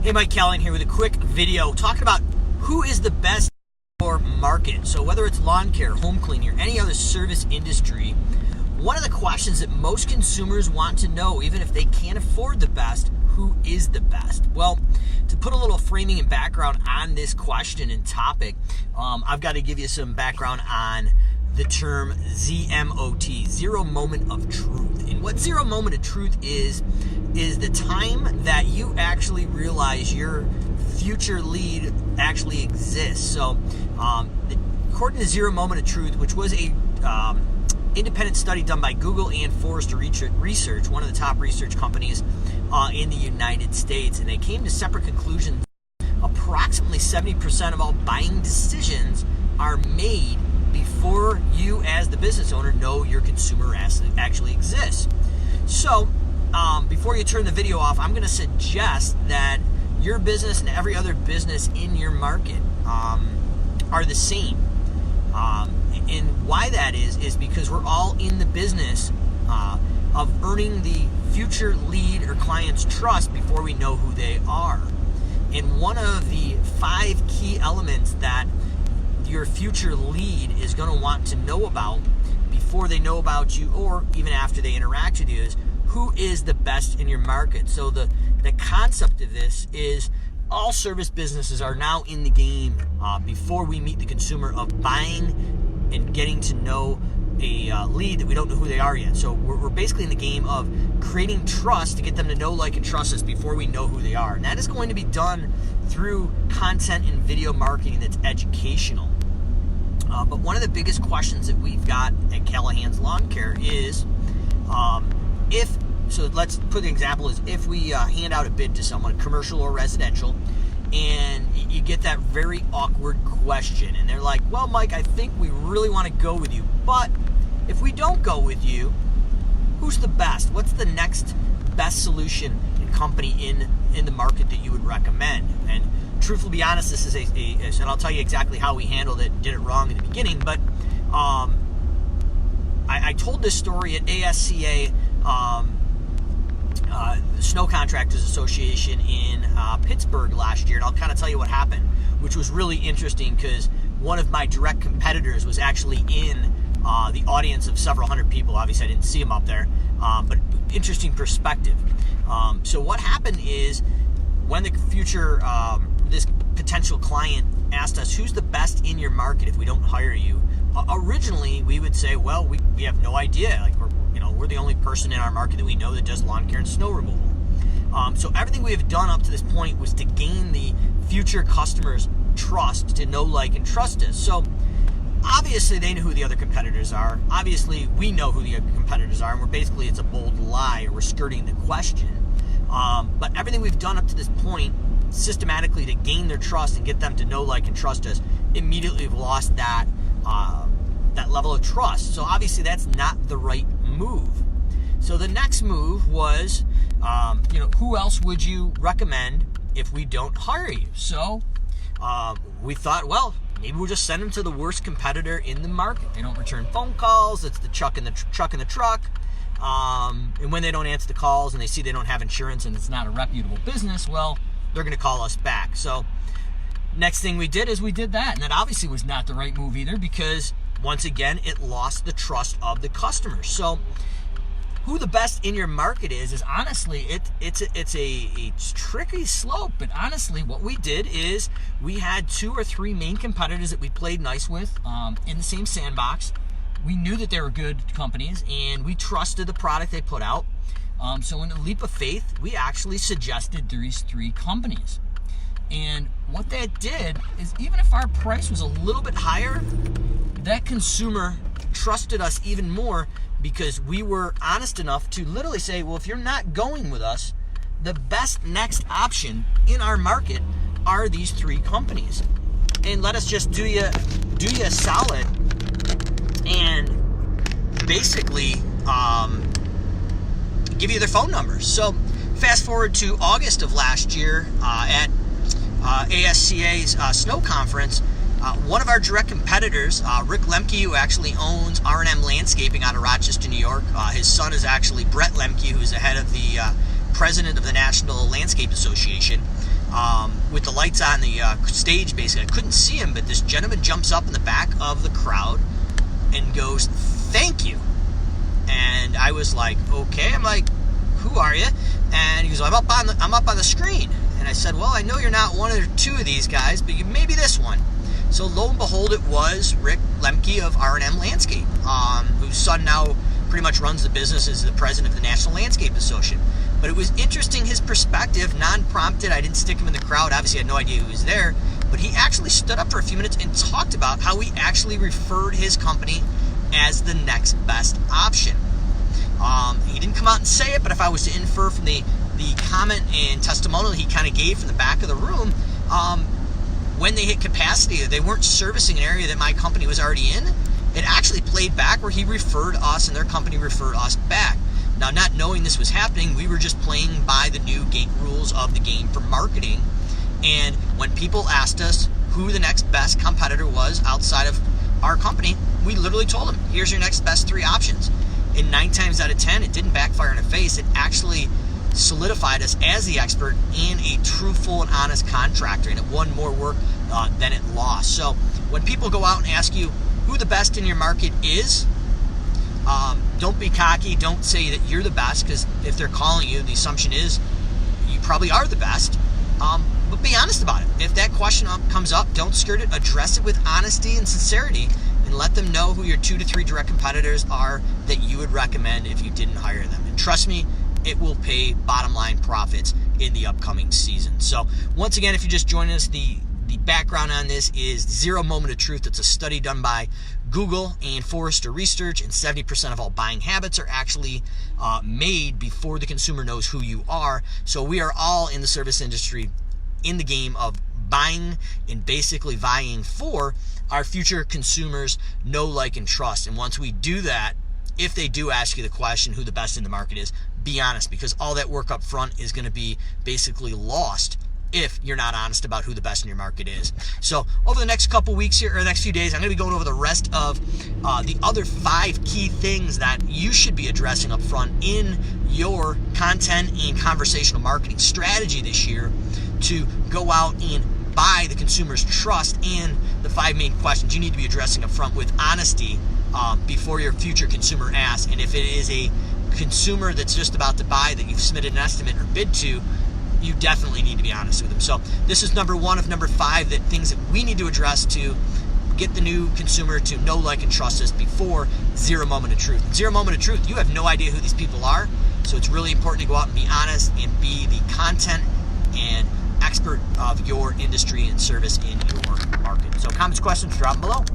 Hey, Mike Callahan here with a quick video talking about who is the best for market. So whether it's lawn care, home cleaning, or any other service industry, one of the questions that most consumers want to know, even if they can't afford the best, who is the best? Well, to put a little framing and background on this question and topic, I've got to give you some background on the term ZMOT, zero moment of truth. And what zero moment of truth is the time that you actually realize your future lead actually exists. So according to Zero Moment of Truth, which was a independent study done by Google and Forrester Research, one of the top research companies in the United States, and they came to separate conclusions. Approximately 70% of all buying decisions are made before you as the business owner know your consumer actually exists. So before you turn the video off, I'm going to suggest that your business and every other business in your market are the same. And why that is because we're all in the business of earning the future lead or client's trust before we know who they are. And one of the 5 key elements that your future lead is going to want to know about before they know about you, or even after they interact with you, is who is the best in your market. So the concept of this is all service businesses are now in the game before we meet the consumer of buying and getting to know a lead that we don't know who they are yet. So we're basically in the game of creating trust to get them to know, like, and trust us before we know who they are. And that is going to be done through content and video marketing that's educational. But one of the biggest questions that we've got at Callahan's Lawn Care is so let's put an example is if we hand out a bid to someone, commercial or residential, and you get that very awkward question, and they're like, well, Mike, I think we really want to go with you, but if we don't go with you, who's the best? What's the next best solution and company in the market that you would recommend? And truthfully, be honest, this is and I'll tell you exactly how we handled it and did it wrong in the beginning, but I told this story at ASCA, the Snow Contractors Association in Pittsburgh last year, and I'll kind of tell you what happened, which was really interesting because one of my direct competitors was actually in the audience of several hundred people. Obviously, I didn't see him up there, but interesting perspective. So what happened is when the future, this potential client asked us, who's the best in your market if we don't hire you? Originally, we would say, well, we have no idea. Like, we're the only person in our market that we know that does lawn care and snow removal. So everything we have done up to this point was to gain the future customers' trust, to know, like, and trust us. So obviously they know who the other competitors are. Obviously we know who the other competitors are, and it's a bold lie, or we're skirting the question. But everything we've done up to this point systematically to gain their trust and get them to know, like, and trust us, immediately we've lost that level of trust. So obviously that's not the right move. So the next move was, who else would you recommend if we don't hire you? So we thought, well, maybe we'll just send them to the worst competitor in the market. They don't return phone calls. It's the truck in the truck. And when they don't answer the calls and they see they don't have insurance and it's not a reputable business, well, they're going to call us back. So next thing we did is we did that. And that obviously was not the right move either, because once again, it lost the trust of the customers. So who the best in your market is honestly, it's a tricky slope. But honestly, what we did is we had 2 or 3 main competitors that we played nice with in the same sandbox. We knew that they were good companies, and we trusted the product they put out. So in a leap of faith, we actually suggested these 3 companies. And what that did is, even if our price was a little bit higher, that consumer trusted us even more, because we were honest enough to literally say, well, if you're not going with us, the best next option in our market are these 3 companies. And let us just do you a solid and basically give you their phone numbers. So fast forward to August of last year at ASCA's Snow Conference, one of our direct competitors, Rick Lemke, who actually owns R&M Landscaping out of Rochester, New York. His son is actually Brett Lemke, who's the head of the president of the National Landscape Association, with the lights on the stage, basically. I couldn't see him, but this gentleman jumps up in the back of the crowd and goes, "Thank you." And I was like, okay. I'm like, "Who are you?" And he goes, I'm up on the screen. And I said, "Well, I know you're not one or two of these guys, but you may be this one." So lo and behold, it was Rick Lemke of R&M Landscape, whose son now pretty much runs the business as the president of the National Landscape Association. But it was interesting, his perspective, non-prompted. I didn't stick him in the crowd. Obviously, I had no idea who was there. But he actually stood up for a few minutes and talked about how he actually referred his company as the next best option. He didn't come out and say it, but if I was to infer from the comment and testimonial he kind of gave from the back of the room, when they hit capacity, they weren't servicing an area that my company was already in. It actually played back where he referred us and their company referred us back. Now, not knowing this was happening, we were just playing by the new rules of the game for marketing. And when people asked us who the next best competitor was outside of our company, we literally told them, "Here's your next best 3 options." And 9 times out of 10, it didn't backfire in the face. It actually solidified us as the expert and a truthful and honest contractor, and it won more work than it lost. So when people go out and ask you who the best in your market is, don't be cocky. Don't say that you're the best, because if they're calling you, the assumption is you probably are the best. But be honest about it. If that question comes up, don't skirt it. Address it with honesty and sincerity, and let them know who your 2 to 3 direct competitors are that you would recommend if you didn't hire them. And trust me, it will pay bottom line profits in the upcoming season. So once again, if you're just joining us, the background on this is Zero Moment of Truth. It's a study done by Google and Forrester Research, and 70% of all buying habits are actually made before the consumer knows who you are. So we are all in the service industry in the game of buying and basically vying for our future consumers' know, like, and trust. And once we do that, if they do ask you the question who the best in the market is, be honest, because all that work up front is going to be basically lost if you're not honest about who the best in your market is. So over the next couple weeks here, or the next few days, I'm going to be going over the rest of the other 5 key things that you should be addressing up front in your content and conversational marketing strategy this year to go out and buy the consumer's trust, and the 5 main questions you need to be addressing up front with honesty before your future consumer asks. And if it is a consumer that's just about to buy that you've submitted an estimate or bid to, you definitely need to be honest with them. So this is number 1 of number 5, that things that we need to address to get the new consumer to know, like, and trust us before Zero Moment of Truth. And Zero Moment of Truth, you have no idea who these people are, so it's really important to go out and be honest and be the content and expert of your industry and service in your market. So comments, questions, drop them below.